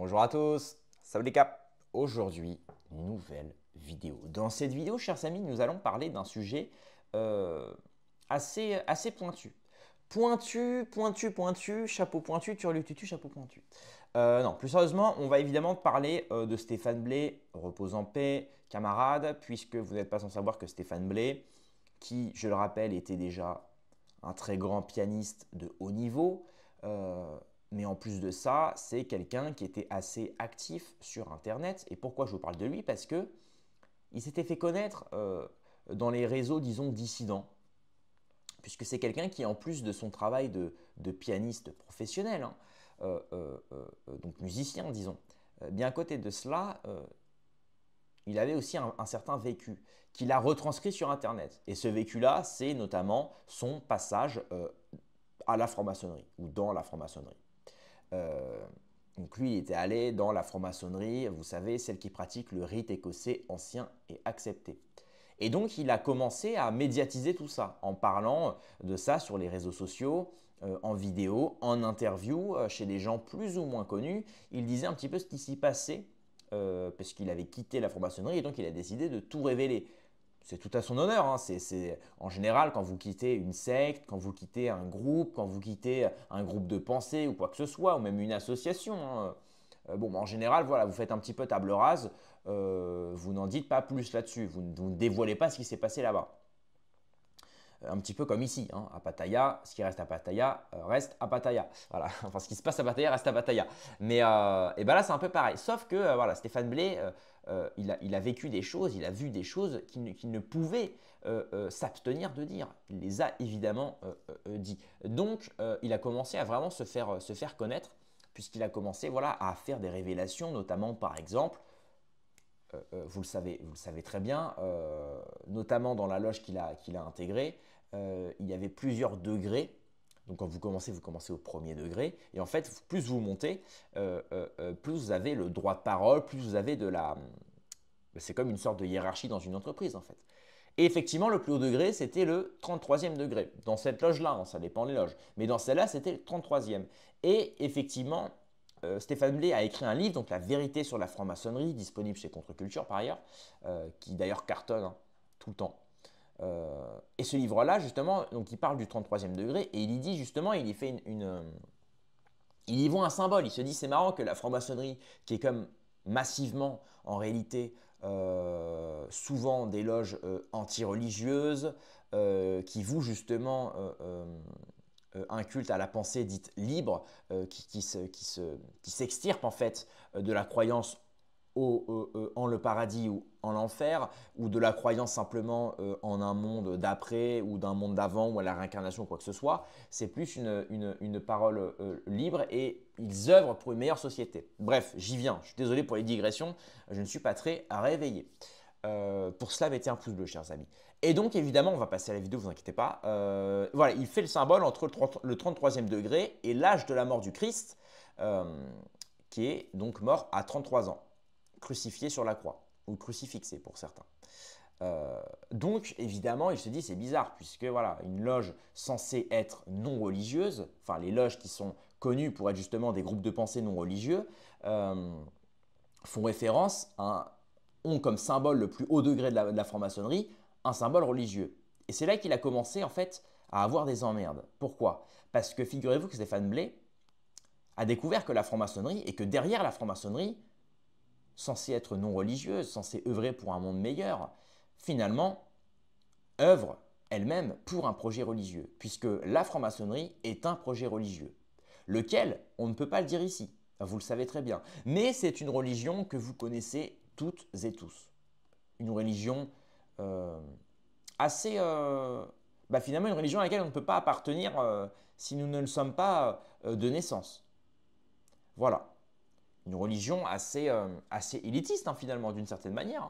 Bonjour à tous, salut les caps. Aujourd'hui, nouvelle vidéo. Dans cette vidéo, chers amis, nous allons parler d'un sujet euh, assez pointu. Pointu, chapeau pointu, turlututu, chapeau pointu. Non, plus sérieusement, on va évidemment parler de Stéphane Blé, repose en paix, camarade, puisque vous n'êtes pas sans savoir que Stéphane Blé, qui, je le rappelle, était déjà un très grand pianiste de haut niveau, mais en plus de ça, c'est quelqu'un qui était assez actif sur Internet. Et pourquoi je vous parle de lui? Parce que il s'était fait connaître dans les réseaux, disons, dissidents, puisque c'est quelqu'un qui, en plus de son travail de pianiste professionnel, hein, donc musicien, disons, bien à côté de cela, il avait aussi un certain vécu qu'il a retranscrit sur Internet. Et ce vécu-là, c'est notamment son passage à la franc-maçonnerie ou dans la franc-maçonnerie. Donc lui, il était allé dans la franc-maçonnerie, vous savez, celle qui pratique le rite écossais ancien et accepté. Et donc, il a commencé à médiatiser tout ça en parlant de ça sur les réseaux sociaux, en vidéo, en interview, chez des gens plus ou moins connus. Il disait un petit peu ce qui s'y passait parce qu'il avait quitté la franc-maçonnerie et donc il a décidé de tout révéler. C'est tout à son honneur. Hein. En général, quand vous quittez une secte, quand vous quittez un groupe, quand vous quittez un groupe de pensée ou quoi que ce soit, ou même une association, hein, en général, voilà, vous faites un petit peu table rase, vous n'en dites pas plus là-dessus, vous ne dévoilez pas ce qui s'est passé là-bas. Un petit peu comme ici, hein, à Pattaya, ce qui reste à Pattaya reste à Pattaya. Voilà, enfin ce qui se passe à Pattaya reste à Pattaya. Mais et ben là c'est un peu pareil, sauf que voilà, Stéphane Blé, il a vécu des choses, il a vu des choses qu'il ne pouvait s'abstenir de dire. Il les a évidemment dit. Donc il a commencé à vraiment se faire connaître, puisqu'il a commencé voilà, à faire des révélations, notamment par exemple, vous le savez très bien, notamment dans la loge qu'il a intégrée, il y avait plusieurs degrés. Donc quand vous commencez au premier degré. Et en fait, plus vous montez, plus vous avez le droit de parole, plus vous avez de la... C'est comme une sorte de hiérarchie dans une entreprise en fait. Et effectivement, le plus haut degré, c'était le 33e degré. Dans cette loge-là, hein, ça dépend des loges. Mais dans celle-là, c'était le 33e. Et effectivement, Stéphane Blé a écrit un livre, donc La vérité sur la franc-maçonnerie, disponible chez Contre-Culture par ailleurs, qui d'ailleurs cartonne hein, tout le temps. Et ce livre-là, justement, donc il parle du 33e degré et il y dit justement, il y fait il y voit un symbole. Il se dit, c'est marrant que la franc-maçonnerie, qui est comme massivement, en réalité, souvent des loges anti-religieuses, qui vouent justement un culte à la pensée dite libre, qui s'extirpe en fait de la croyance en le paradis ou en l'enfer, ou de la croyance simplement en un monde d'après ou d'un monde d'avant ou à la réincarnation ou quoi que ce soit. C'est plus une parole libre et ils œuvrent pour une meilleure société. Bref, j'y viens. Je suis désolé pour les digressions, je ne suis pas très réveillé. Pour cela, mettez un pouce bleu, chers amis. Et donc, évidemment, on va passer à la vidéo, vous inquiétez pas. Voilà, il fait le symbole entre le 33e degré et l'âge de la mort du Christ, qui est donc mort à 33 ans, crucifié sur la croix, ou crucifixé pour certains. Donc, évidemment, il se dit c'est bizarre, puisque voilà, une loge censée être non religieuse, enfin les loges qui sont connues pour être justement des groupes de pensée non religieux, font référence ont comme symbole le plus haut degré de la franc-maçonnerie un symbole religieux. Et c'est là qu'il a commencé en fait à avoir des emmerdes. Pourquoi? Parce que figurez-vous que Stéphane Blé a découvert que la franc-maçonnerie et que derrière la franc-maçonnerie, censée être non religieuse, censée œuvrer pour un monde meilleur, finalement œuvre elle-même pour un projet religieux, puisque la franc-maçonnerie est un projet religieux, lequel on ne peut pas le dire ici, vous le savez très bien, mais c'est une religion que vous connaissez toutes et tous, une religion assez, finalement une religion à laquelle on ne peut pas appartenir si nous ne le sommes pas de naissance. Voilà, une religion assez élitiste hein, finalement d'une certaine manière.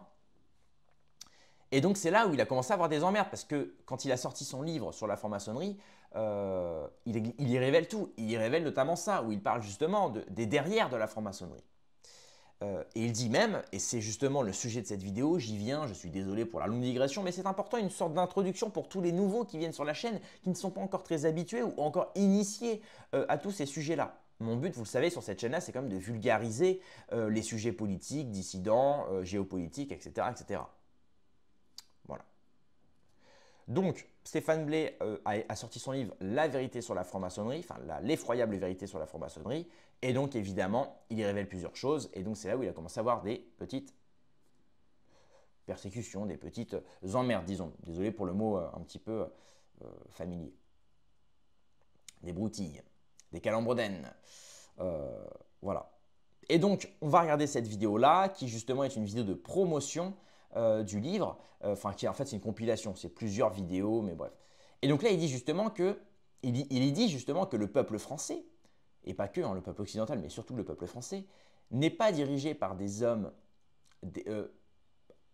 Et donc c'est là où il a commencé à avoir des emmerdes parce que quand il a sorti son livre sur la franc-maçonnerie, il y révèle tout. Il y révèle notamment ça, où il parle justement des derrières de la franc-maçonnerie. Et il dit même, et c'est justement le sujet de cette vidéo, j'y viens, je suis désolé pour la longue digression, mais c'est important, une sorte d'introduction pour tous les nouveaux qui viennent sur la chaîne, qui ne sont pas encore très habitués ou encore initiés à tous ces sujets-là. mon but, vous le savez, sur cette chaîne-là, c'est quand même de vulgariser les sujets politiques, dissidents, géopolitiques, etc., etc. Voilà. Donc, Stéphane Blay a sorti son livre La vérité sur la franc-maçonnerie, enfin l'effroyable vérité sur la franc-maçonnerie. Et donc, évidemment, il y révèle plusieurs choses. Et donc, c'est là où il a commencé à avoir des petites persécutions, des petites emmerdes, disons. Désolé pour le mot un petit peu familier. Des broutilles, des calembredaines. Voilà. Et donc, on va regarder cette vidéo-là, qui justement est une vidéo de promotion du livre, enfin qui en fait c'est une compilation, c'est plusieurs vidéos, mais bref. Et donc là, il dit justement que, il dit justement que le peuple français, et pas que le peuple occidental, mais surtout le peuple français, n'est pas dirigé par des hommes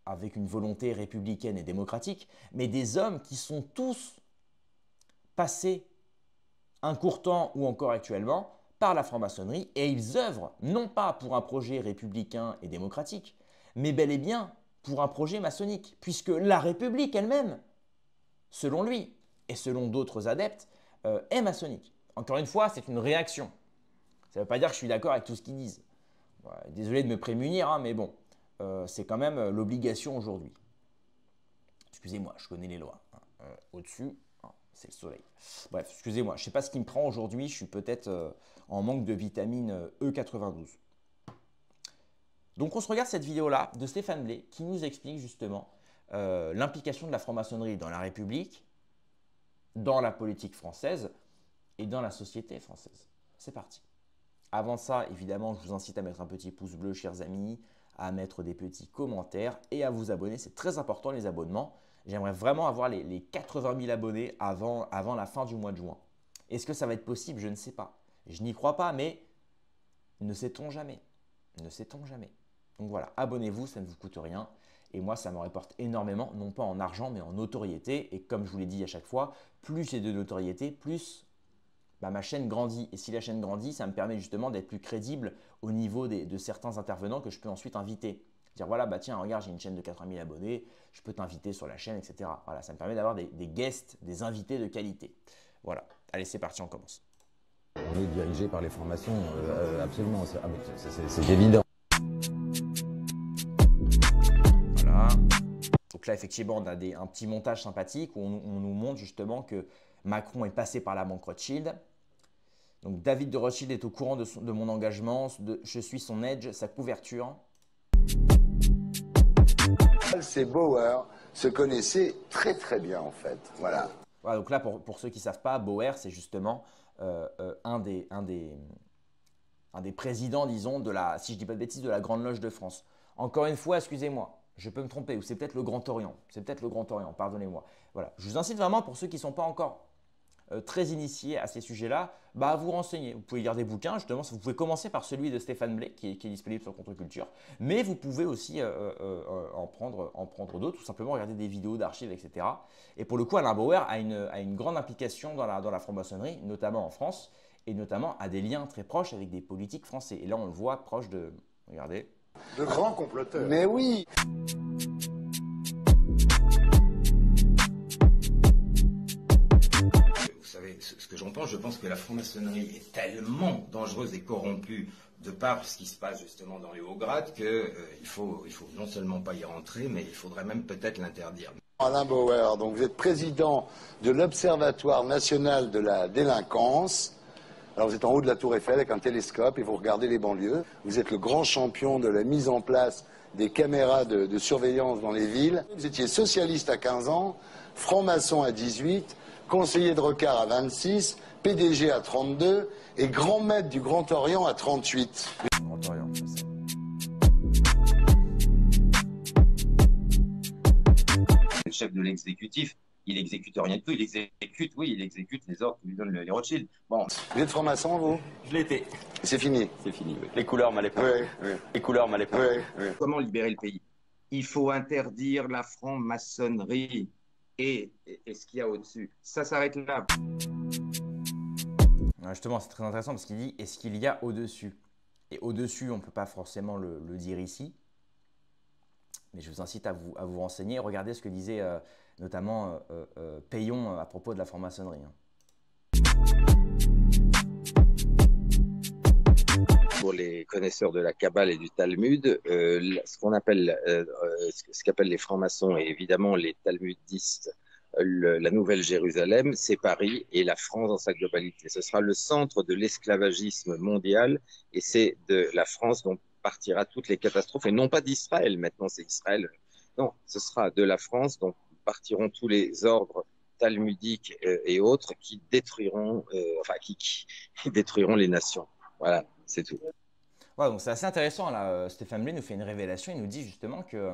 avec une volonté républicaine et démocratique, mais des hommes qui sont tous passés un court temps ou encore actuellement par la franc-maçonnerie, et ils œuvrent non pas pour un projet républicain et démocratique, mais bel et bien pour un projet maçonnique, puisque la République elle-même, selon lui et selon d'autres adeptes, est maçonnique. Encore une fois, c'est une réaction. Ça ne veut pas dire que je suis d'accord avec tout ce qu'ils disent. Voilà, désolé de me prémunir, hein, mais bon, c'est quand même l'obligation aujourd'hui. Excusez-moi, je connais les lois. Hein. Au-dessus, c'est le soleil. Bref, excusez-moi, je ne sais pas ce qui me prend aujourd'hui, je suis peut-être en manque de vitamine E92. Donc on se regarde cette vidéo-là de Stéphane Blay qui nous explique justement l'implication de la franc-maçonnerie dans la République, dans la politique française et dans la société française. C'est parti. Avant ça, évidemment, je vous incite à mettre un petit pouce bleu, chers amis, à mettre des petits commentaires et à vous abonner. C'est très important les abonnements. J'aimerais vraiment avoir les 80 000 abonnés avant la fin du mois de juin. Est-ce que ça va être possible? Je ne sais pas. Je n'y crois pas, mais ne sait-on jamais. Ne sait-on jamais. Donc voilà, abonnez-vous, ça ne vous coûte rien. Et moi, ça me rapporte énormément, non pas en argent, mais en notoriété. Et comme je vous l'ai dit à chaque fois, plus j'ai de notoriété, plus ma chaîne grandit. Et si la chaîne grandit, ça me permet justement d'être plus crédible au niveau de certains intervenants que je peux ensuite inviter. Dire voilà, bah tiens, regarde, j'ai une chaîne de 80 000 abonnés, je peux t'inviter sur la chaîne, etc. Voilà, ça me permet d'avoir des guests, des invités de qualité. Voilà, allez, c'est parti, on commence. On est dirigé par les francs-maçons, absolument, c'est évident. Voilà. Donc là, effectivement, on a un petit montage sympathique où on nous montre justement que Macron est passé par la banque Rothschild. Donc David de Rothschild est au courant de mon engagement, je suis son edge, sa couverture. Ces Bauer se connaissaient très très bien en fait. Voilà. Voilà, donc là, pour ceux qui ne savent pas, Bauer, c'est justement un des présidents, disons, si je ne dis pas de bêtises, de la Grande Loge de France. Encore une fois, excusez-moi, je peux me tromper, ou c'est peut-être le Grand Orient. C'est peut-être le Grand Orient, pardonnez-moi. Voilà, je vous incite vraiment, pour ceux qui ne sont pas encore très initiés à ces sujets-là, à vous renseigner. Vous pouvez lire des bouquins, justement, vous pouvez commencer par celui de Stéphane Blay, qui est disponible sur Contre-Culture, mais vous pouvez aussi en prendre d'autres, tout simplement regarder des vidéos d'archives, etc. Et pour le coup, Alain Bauer a une grande implication dans la franc-maçonnerie, notamment en France, et notamment a des liens très proches avec des politiques français. Et là, on le voit proche de, regardez. De grands comploteurs. Mais oui. Vous savez, ce que j'en pense, je pense que la franc-maçonnerie est tellement dangereuse et corrompue de par ce qui se passe justement dans les hauts grades qu'il faut non seulement pas y rentrer, mais il faudrait même peut-être l'interdire. Alain Bauer, donc vous êtes président de l'Observatoire national de la délinquance. Alors vous êtes en haut de la Tour Eiffel avec un télescope et vous regardez les banlieues. Vous êtes le grand champion de la mise en place des caméras de surveillance dans les villes. Vous étiez socialiste à 15 ans, franc-maçon à 18, conseiller de Rocard à 26, PDG à 32 et grand maître du Grand Orient à 38. Grand Orient, c'est ça. Le chef de l'exécutif, il exécute rien de tout, il exécute les ordres que lui donnent les Rothschild. Bon. Vous êtes franc-maçon, vous? Je l'ai été. C'est fini? C'est fini, oui. Les couleurs mal époque. Oui, oui. Les couleurs mal époque. Oui, oui. Comment libérer le pays? Il faut interdire la franc-maçonnerie et ce qu'il y a au-dessus. Ça s'arrête là. Justement, c'est très intéressant parce qu'il dit « est-ce qu'il y a au-dessus » Et au-dessus, on ne peut pas forcément le dire ici. Mais je vous incite à vous renseigner. Regardez ce que disait notamment Payon à propos de la franc-maçonnerie. pour les connaisseurs de la Kabbale et du Talmud, ce qu'on appelle, ce qu'appellent les francs-maçons et évidemment les talmudistes, la Nouvelle-Jérusalem, c'est Paris et la France dans sa globalité. Ce sera le centre de l'esclavagisme mondial et c'est de la France dont partira toutes les catastrophes et non pas d'Israël. Maintenant, c'est Israël. Non, ce sera de la France dont partiront tous les ordres talmudiques et autres qui détruiront, qui détruiront les nations. Voilà, c'est tout. Ouais, donc c'est assez intéressant là. Stéphane Blay nous fait une révélation. Il nous dit justement que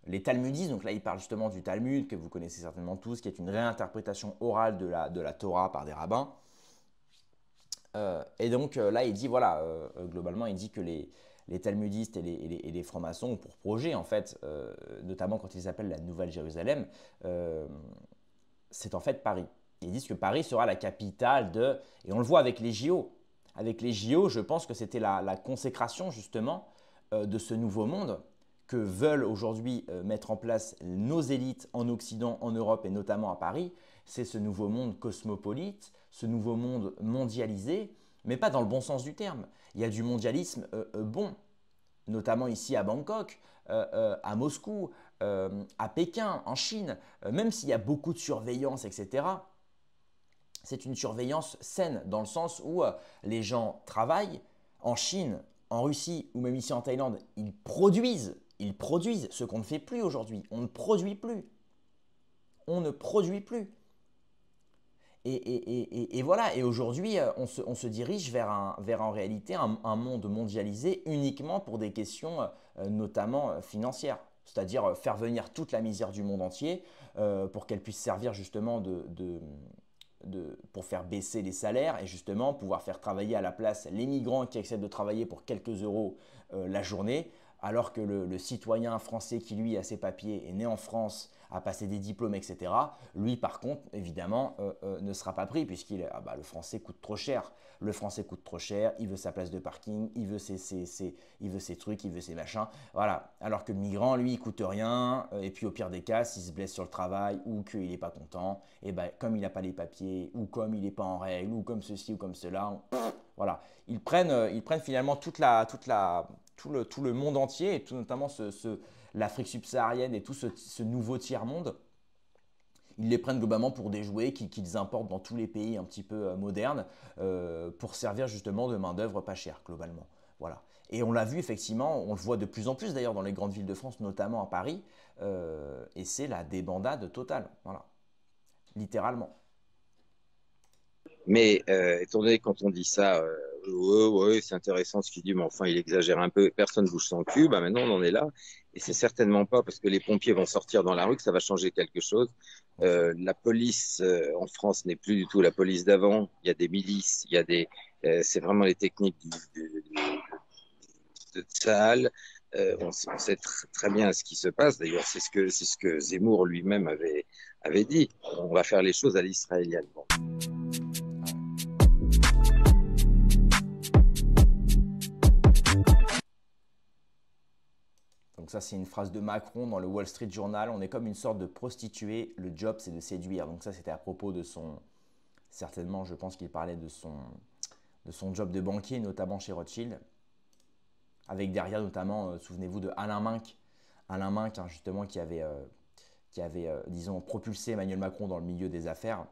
les talmudistes, donc là il parle justement du Talmud que vous connaissez certainement tous, qui est une réinterprétation orale de la Torah par des rabbins. Et donc là il dit voilà, globalement il dit que les talmudistes et les francs-maçons ont pour projet en fait, notamment quand ils appellent la Nouvelle-Jérusalem, c'est en fait Paris. Ils disent que Paris sera la capitale de, et on le voit avec les JO. Avec les JO, je pense que c'était la consécration justement de ce nouveau monde que veulent aujourd'hui mettre en place nos élites en Occident, en Europe et notamment à Paris. C'est ce nouveau monde cosmopolite, ce nouveau monde mondialisé, mais pas dans le bon sens du terme. Il y a du mondialisme bon, notamment ici à Bangkok, à Moscou, à Pékin, en Chine, même s'il y a beaucoup de surveillance, etc. C'est une surveillance saine dans le sens où les gens travaillent en Chine, en Russie ou même ici en Thaïlande, ils produisent ce qu'on ne fait plus aujourd'hui. On ne produit plus. On ne produit plus. Et voilà, et aujourd'hui, on se dirige vers en réalité un monde mondialisé uniquement pour des questions notamment financières. C'est-à-dire faire venir toute la misère du monde entier pour qu'elle puisse servir justement pour faire baisser les salaires et justement pouvoir faire travailler à la place les migrants qui acceptent de travailler pour quelques euros la journée, alors que le citoyen français qui lui a ses papiers, est né en France, a passé des diplômes, etc., lui par contre évidemment ne sera pas pris puisqu'il le français coûte trop cher. Le français coûte trop cher, il veut sa place de parking, il veut ses trucs, il veut ses machins. Voilà. Alors que le migrant, lui, il coûte rien. Et puis au pire des cas, s'il se blesse sur le travail ou qu'il n'est pas content, et comme il n'a pas les papiers, ou comme il n'est pas en règle, ou comme ceci ou comme cela, voilà. Ils prennent finalement tout le monde entier, et notamment l'Afrique subsaharienne et tout ce nouveau tiers-monde. Ils les prennent globalement pour des jouets qu'ils importent dans tous les pays un petit peu modernes pour servir justement de main-d'œuvre pas chère globalement. Voilà. Et on l'a vu effectivement, on le voit de plus en plus d'ailleurs dans les grandes villes de France, notamment à Paris, et c'est la débandade totale. Voilà. Littéralement. Mais étant donné quand on dit ça, ouais, c'est intéressant ce qu'il dit, mais enfin il exagère un peu, personne ne bouge son cul, maintenant on en est là, et c'est certainement pas parce que les pompiers vont sortir dans la rue que ça va changer quelque chose. La police en France n'est plus du tout la police d'avant, il y a des milices, c'est vraiment les techniques de Tsahal. On sait très bien ce qui se passe, d'ailleurs c'est ce que Zemmour lui-même avait dit, on va faire les choses à l'israélienne. Bon. Donc ça, c'est une phrase de Macron dans le Wall Street Journal. On est comme une sorte de prostituée. Le job, c'est de séduire. Donc ça, c'était à propos de son... Certainement, je pense qu'il parlait de son job de banquier, notamment chez Rothschild. Avec derrière, notamment, souvenez-vous de Alain Minc. Alain Minc, hein, justement, qui avait disons, propulsé Emmanuel Macron dans le milieu des affaires.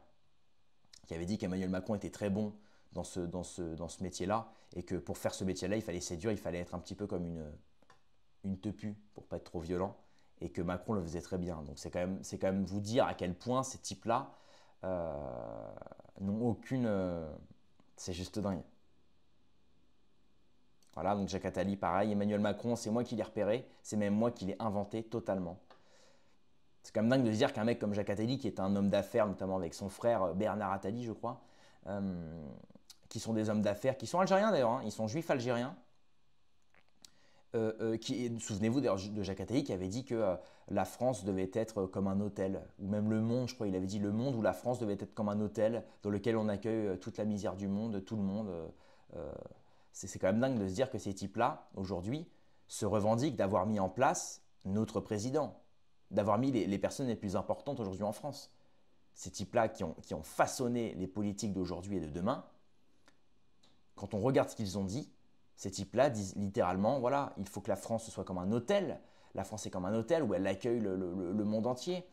Qui avait dit qu'Emmanuel Macron était très bon dans ce métier-là. Et que pour faire ce métier-là, il fallait séduire, il fallait être un petit peu comme une tepu pour pas être trop violent, et que Macron le faisait très bien. Donc c'est quand même vous dire à quel point ces types-là n'ont aucune... c'est juste dingue. Voilà, donc Jacques Attali, pareil. Emmanuel Macron, c'est moi qui l'ai repéré, c'est même moi qui l'ai inventé totalement. C'est quand même dingue de se dire qu'un mec comme Jacques Attali, qui est un homme d'affaires, notamment avec son frère Bernard Attali, je crois, qui sont des hommes d'affaires, qui sont algériens d'ailleurs, hein, ils sont juifs algériens, souvenez-vous d'ailleurs de Jacques Attali qui avait dit que la France devait être comme un hôtel, ou même le monde, je crois, il avait dit le monde ou la France devait être comme un hôtel dans lequel on accueille toute la misère du monde, tout le monde. C'est quand même dingue de se dire que ces types-là, aujourd'hui, se revendiquent d'avoir mis en place notre président, d'avoir mis les personnes les plus importantes aujourd'hui en France. Ces types-là qui ont façonné les politiques d'aujourd'hui et de demain, quand on regarde ce qu'ils ont dit, Ces types-là disent littéralement, voilà, il faut que la France soit comme un hôtel. La France est comme un hôtel où elle accueille le monde entier.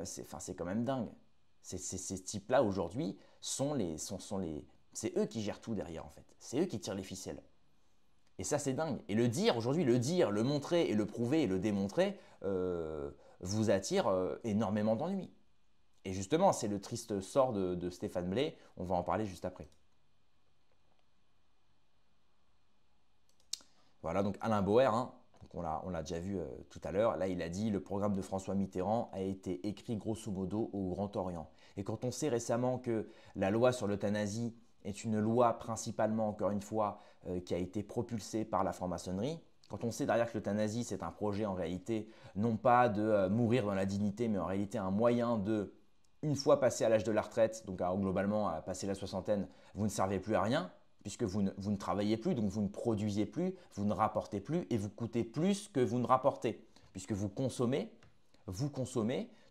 C'est quand même dingue. Ces types-là, aujourd'hui, c'est eux qui gèrent tout derrière, en fait. C'est eux qui tirent les ficelles. Et ça, c'est dingue. Et le dire, aujourd'hui, le montrer et le prouver et le démontrer, vous attire énormément d'ennuis. Et justement, c'est le triste sort de Stéphane Blay. On va en parler juste après. Voilà, donc Alain Bauer, hein, donc on l'a déjà vu tout à l'heure. Là, il a dit « Le programme de François Mitterrand a été écrit grosso modo au Grand Orient ». Et quand on sait récemment que la loi sur l'euthanasie est une loi principalement, encore une fois, qui a été propulsée par la franc-maçonnerie, quand on sait derrière que l'euthanasie, c'est un projet en réalité, non pas de mourir dans la dignité, mais en réalité un moyen de, une fois passé à l'âge de la retraite, donc globalement à passer la soixantaine, vous ne servez plus à rien, puisque vous ne travaillez plus, donc vous ne produisez plus, vous ne rapportez plus et vous coûtez plus que vous ne rapportez. Puisque vous consommez,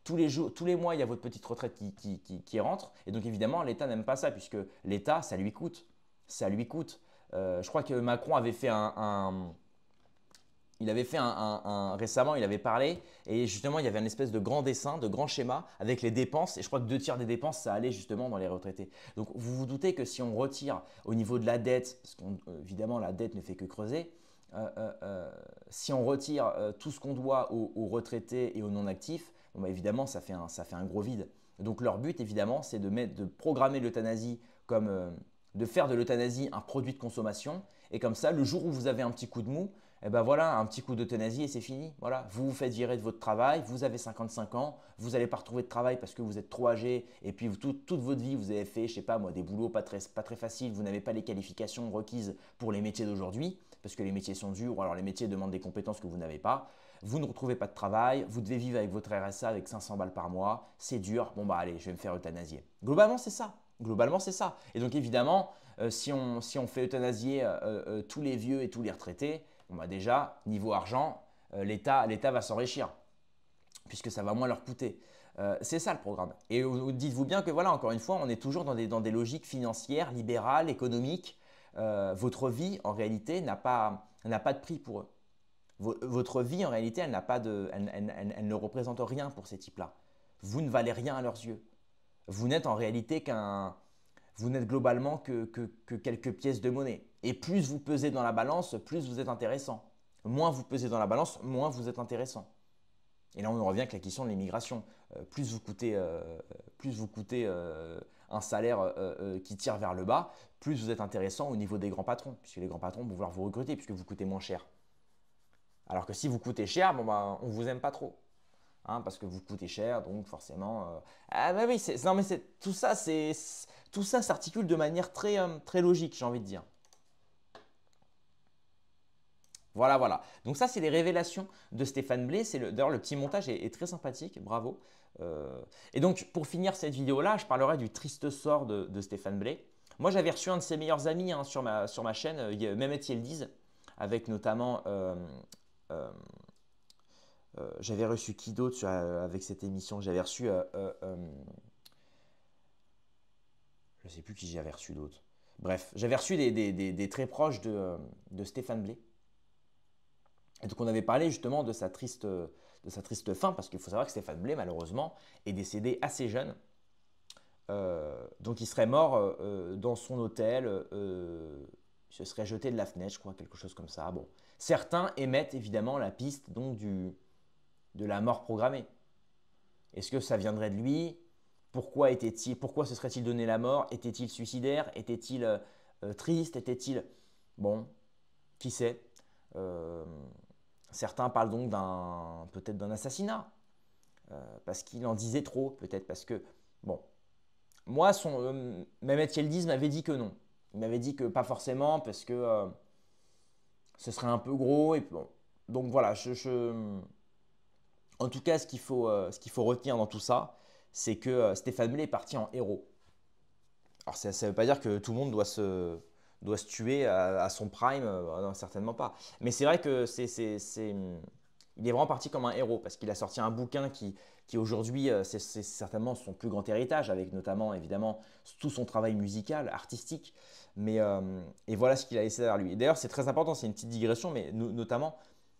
tous les mois, il y a votre petite retraite qui rentre. Et donc évidemment, l'État n'aime pas ça, puisque l'État, ça lui coûte. Ça lui coûte. Je crois que Macron avait fait récemment, il avait parlé, et justement, il y avait un espèce de grand dessin, de grand schéma avec les dépenses, et je crois que 2/3 des dépenses, ça allait justement dans les retraités. Donc, vous vous doutez que si on retire au niveau de la dette, parce qu'évidemment, la dette ne fait que creuser, si on retire tout ce qu'on doit aux retraités et aux non-actifs, bon, bah, évidemment, ça fait un gros vide. Donc, leur but, évidemment, c'est de programmer l'euthanasie comme de faire de l'euthanasie un produit de consommation, et comme ça, le jour où vous avez un petit coup de mou, et ben voilà, un petit coup d'euthanasie et c'est fini. Voilà, vous vous faites virer de votre travail, vous avez 55 ans, vous n'allez pas retrouver de travail parce que vous êtes trop âgé et puis toute votre vie vous avez fait, je sais pas moi, des boulots pas très faciles, vous n'avez pas les qualifications requises pour les métiers d'aujourd'hui parce que les métiers sont durs ou alors les métiers demandent des compétences que vous n'avez pas. Vous ne retrouvez pas de travail, vous devez vivre avec votre RSA avec 500 balles par mois, c'est dur, bon bah allez, je vais me faire euthanasier. Globalement, c'est ça. Globalement, c'est ça. Et donc évidemment, si on fait euthanasier tous les vieux et tous les retraités, bon bah déjà, niveau argent, l'État va s'enrichir, puisque ça va moins leur coûter. C'est ça le programme. Et dites-vous bien que voilà, encore une fois, on est toujours dans des logiques financières, libérales, économiques. Votre vie, en réalité, n'a pas de prix pour eux. Votre vie, en réalité, elle ne représente rien pour ces types-là. Vous ne valez rien à leurs yeux. Vous n'êtes en réalité vous n'êtes globalement que quelques pièces de monnaie. Et plus vous pesez dans la balance, plus vous êtes intéressant. Moins vous pesez dans la balance, moins vous êtes intéressant. Et là, on en revient avec la question de l'immigration. Plus vous coûtez un salaire qui tire vers le bas, plus vous êtes intéressant au niveau des grands patrons, puisque les grands patrons vont vouloir vous recruter, puisque vous coûtez moins cher. Alors que si vous coûtez cher, bon bah, on ne vous aime pas trop. Hein, parce que vous coûtez cher, donc forcément… Ah bah oui, tout ça s'articule de manière très logique, j'ai envie de dire. Voilà. Donc ça, c'est les révélations de Stéphane Blay. D'ailleurs, le petit montage est très sympathique, bravo. Et donc, pour finir cette vidéo-là, je parlerai du triste sort de Stéphane Blay. Moi, j'avais reçu un de ses meilleurs amis hein, sur ma chaîne, Mehmet Yildiz, avec notamment… j'avais reçu qui d'autre avec cette émission? J'avais reçu… je ne sais plus qui j'avais reçu d'autre. Bref, j'avais reçu des très proches de Stéphane Blay. Et donc on avait parlé justement de sa triste fin, parce qu'il faut savoir que Stéphane Blay, malheureusement, est décédé assez jeune. Donc il serait mort dans son hôtel, il se serait jeté de la fenêtre, je crois, quelque chose comme ça. Bon. Certains émettent évidemment la piste donc, de la mort programmée. Est-ce que ça viendrait de lui? Pourquoi se serait-il donné la mort? Était-il suicidaire? Était-il triste? Était-il… Bon, qui sait? Certains parlent donc peut-être d'un assassinat, parce qu'il en disait trop, peut-être parce que… Bon, moi, Mehmet Yildiz m'avait dit que non. Il m'avait dit que pas forcément, parce que ce serait un peu gros. Et bon. Donc voilà, en tout cas, ce qu'il faut retenir dans tout ça, c'est que Stéphane Blay est parti en héros. Alors ça ne veut pas dire que tout le monde doit se tuer à son prime, non, certainement pas. Mais c'est vrai que il est vraiment parti comme un héros parce qu'il a sorti un bouquin qui aujourd'hui, c'est certainement son plus grand héritage, avec notamment, évidemment, tout son travail musical, artistique. Et voilà ce qu'il a laissé derrière lui. Et d'ailleurs, c'est très important, c'est une petite digression, mais notamment,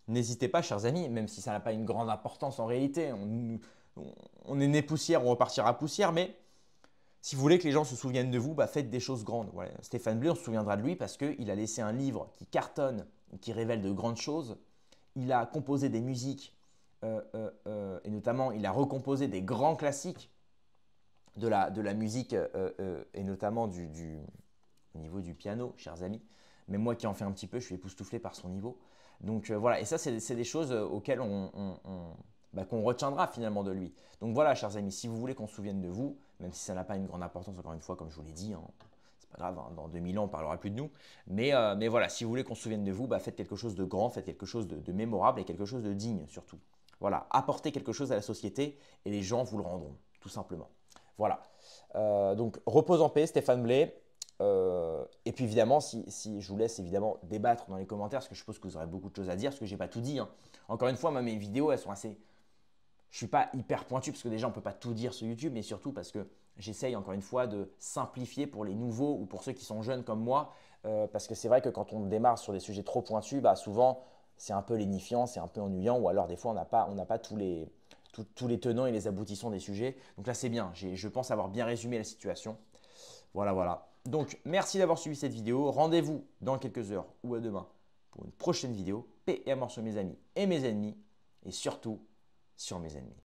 n'hésitez pas, chers amis, même si ça n'a pas une grande importance en réalité, on est né poussière, on repartira poussière, mais si vous voulez que les gens se souviennent de vous, bah faites des choses grandes. Voilà. Stéphane Blé, on se souviendra de lui parce qu'il a laissé un livre qui cartonne, qui révèle de grandes choses. Il a composé des musiques et notamment il a recomposé des grands classiques de la musique et notamment au niveau du piano, chers amis. Mais moi qui en fais un petit peu, je suis époustouflé par son niveau. Donc voilà, et ça c'est des choses auxquelles qu'on retiendra finalement de lui. Donc voilà, chers amis, si vous voulez qu'on se souvienne de vous, même si ça n'a pas une grande importance, encore une fois, comme je vous l'ai dit, hein, c'est pas grave, hein, dans 2000 ans, on ne parlera plus de nous. Mais voilà, si vous voulez qu'on se souvienne de vous, faites quelque chose de grand, faites quelque chose de mémorable et quelque chose de digne surtout. Voilà, apportez quelque chose à la société et les gens vous le rendront, tout simplement. Voilà, donc repose en paix, Stéphane Blé. Et puis évidemment, si je vous laisse évidemment débattre dans les commentaires, parce que je suppose que vous aurez beaucoup de choses à dire, parce que je n'ai pas tout dit. Hein. Encore une fois, moi, mes vidéos, elles sont assez... Je ne suis pas hyper pointu parce que déjà on ne peut pas tout dire sur YouTube, mais surtout parce que j'essaye encore une fois de simplifier pour les nouveaux ou pour ceux qui sont jeunes comme moi. Parce que c'est vrai que quand on démarre sur des sujets trop pointus, souvent c'est un peu lénifiant, c'est un peu ennuyant, ou alors des fois on n'a pas tous les tenants et les aboutissants des sujets. Donc là c'est bien, je pense avoir bien résumé la situation. Voilà, voilà. Donc merci d'avoir suivi cette vidéo. Rendez-vous dans quelques heures ou à demain pour une prochaine vidéo. Paix et amour sur mes amis et mes ennemis. Et surtout, sur mes ennemis.